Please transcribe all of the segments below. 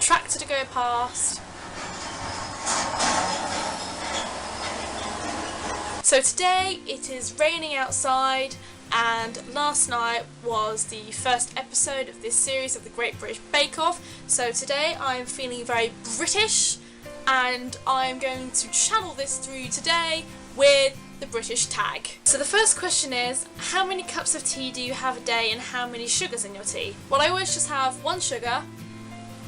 tractor to go past. So today it is raining outside, and last night was the first episode of this series of the Great British Bake Off. So today I'm feeling very British, and I'm going to channel this through today with the British tag. So the first question is, how many cups of tea do you have a day and how many sugars in your tea? Well, I always just have one sugar,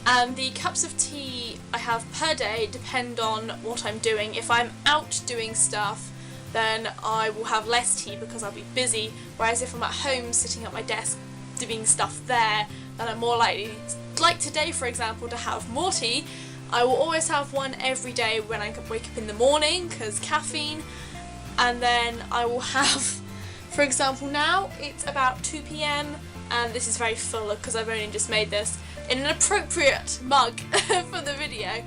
and the cups of tea I have per day depend on what I'm doing. If I'm out doing stuff, then I will have less tea because I'll be busy, whereas if I'm at home sitting at my desk doing stuff there, then I'm more likely, like today for example, to have more tea. I will always have one every day when I wake up in the morning because caffeine, and then I will have, for example now it's about 2 PM and this is very full because I've only just made this in an appropriate mug for the video.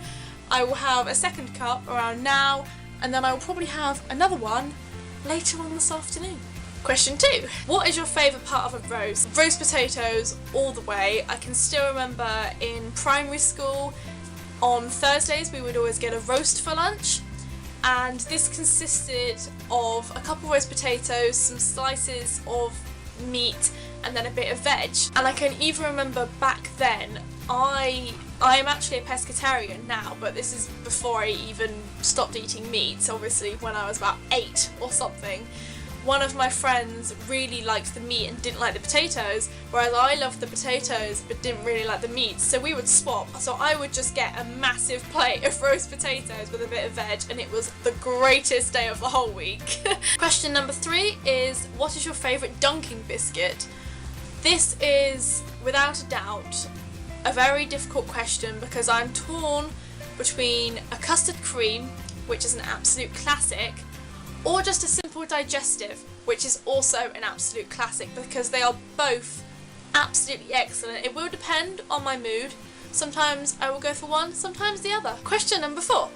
I will have a second cup around now, and then I will probably have another one later on this afternoon. Question 2. What is your favourite part of a roast? Roast potatoes all the way. I can still remember in primary school, on Thursdays we would always get a roast for lunch, and this consisted of a couple of roast potatoes, some slices of meat, and then a bit of veg. And I can even remember back then, I am actually a pescatarian now, but this is before I even stopped eating meat, obviously when I was about 8 or something. One of my friends really liked the meat and didn't like the potatoes, whereas I loved the potatoes but didn't really like the meat, so we would swap. So I would just get a massive plate of roast potatoes with a bit of veg, and it was the greatest day of the whole week. Question number 3 is, what is your favourite dunking biscuit? This is, without a doubt, a very difficult question because I'm torn between a custard cream, which is an absolute classic, or just a simple digestive, which is also an absolute classic, because they are both absolutely excellent. It will depend on my mood. Sometimes I will go for one, sometimes the other. Question number 4.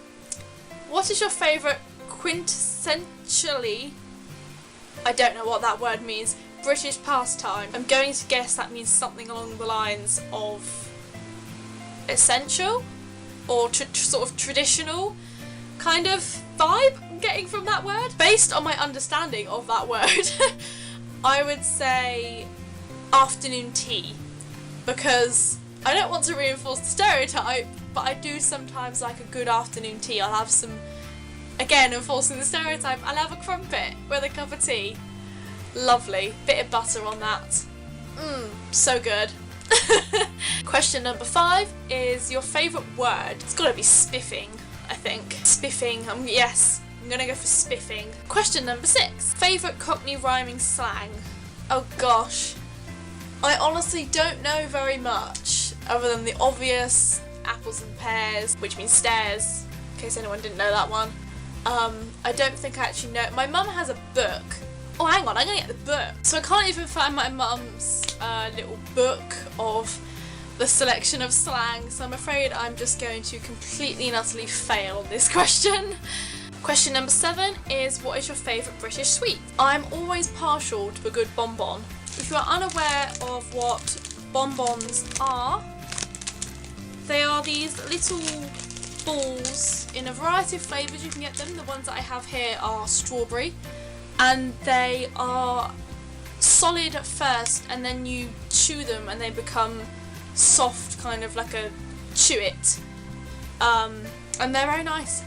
What is your favourite quintessentially, I don't know what that word means, British pastime? I'm going to guess that means something along the lines of essential or sort of traditional kind of vibe I'm getting from that word. Based on my understanding of that word, I would say afternoon tea, because I don't want to reinforce the stereotype, but I do sometimes like a good afternoon tea. I'll have some, again enforcing the stereotype, I'll have a crumpet with a cup of tea. Lovely. Bit of butter on that. So good. Question number 5 is your favourite word. It's got to be spiffing, I think. Spiffing. Yes, I'm going to go for spiffing. Question number 6. Favourite Cockney rhyming slang. Oh gosh. I honestly don't know very much other than the obvious apples and pears, which means stairs, in case anyone didn't know that one. I don't think I actually know. My mum has a book. Oh, hang on, I'm going to get the book. So I can't even find my mum's little book of the selection of slang, so I'm afraid I'm just going to completely and utterly fail on this question. Question number 7 is, what is your favourite British sweet? I'm always partial to a good bonbon. If you are unaware of what bonbons are, they are these little balls in a variety of flavours. You can get them. The ones that I have here are strawberry, and they are solid at first, and then you chew them and they become soft, kind of like a chew-it, and they're very nice.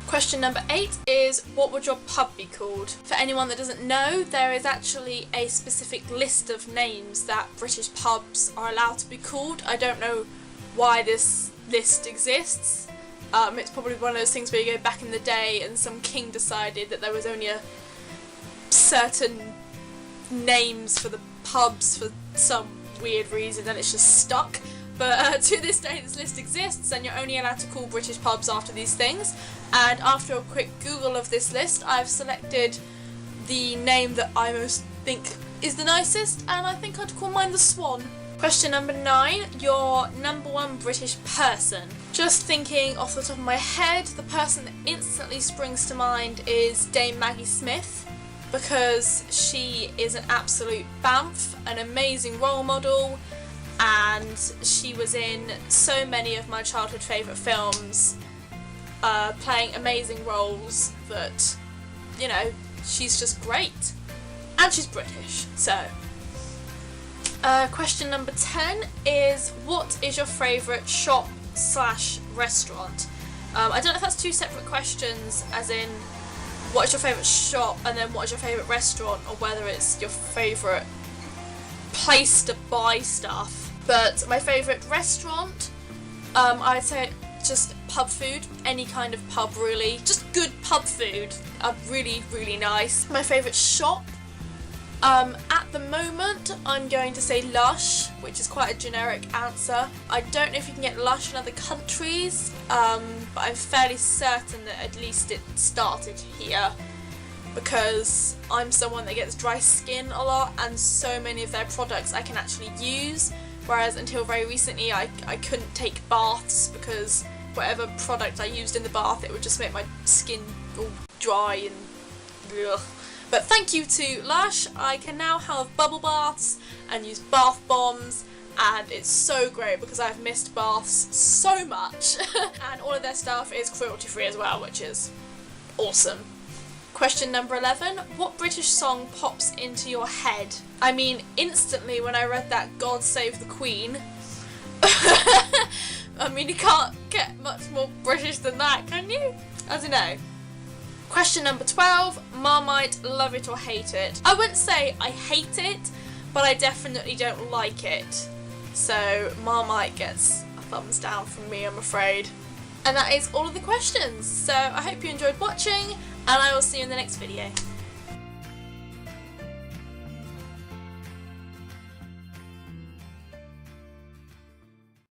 Question number 8 is, what would your pub be called? For anyone that doesn't know, there is actually a specific list of names that British pubs are allowed to be called. I don't know why this list exists. It's probably one of those things where you go back in the day and some king decided that there was only a certain names for the pubs for some weird reason and it's just stuck. But to this day this list exists, and you're only allowed to call British pubs after these things. And after a quick Google of this list, I've selected the name that I most think is the nicest, and I think I'd call mine the Swan. Question number 9, your number 1 British person. Just thinking off the top of my head, the person that instantly springs to mind is Dame Maggie Smith, because she is an absolute bamf, an amazing role model, and she was in so many of my childhood favourite films, playing amazing roles that, you know, she's just great. And she's British, so. Question number 10 is, what is your favourite shop / restaurant? I don't know if that's two separate questions, as in, what is your favourite shop and then what is your favourite restaurant, or whether it's your favourite place to buy stuff. But my favourite restaurant, I'd say just pub food, any kind of pub really, just good pub food, really, really nice. My favourite shop, at the moment I'm going to say Lush, which is quite a generic answer. I don't know if you can get Lush in other countries, but I'm fairly certain that at least it started here, because I'm someone that gets dry skin a lot, and so many of their products I can actually use, whereas until very recently I couldn't take baths because whatever product I used in the bath, it would just make my skin all dry and ugh. But thank you to Lush, I can now have bubble baths and use bath bombs, and it's so great because I've missed baths so much. And all of their stuff is cruelty free as well, which is awesome. Question number 11, what British song pops into your head? I mean, instantly when I read that God Save the Queen, I mean, you can't get much more British than that, can you? I don't know. Question number 12, Marmite, love it or hate it? I wouldn't say I hate it, but I definitely don't like it. So Marmite gets a thumbs down from me, I'm afraid. And that is all of the questions. So I hope you enjoyed watching, and I will see you in the next video.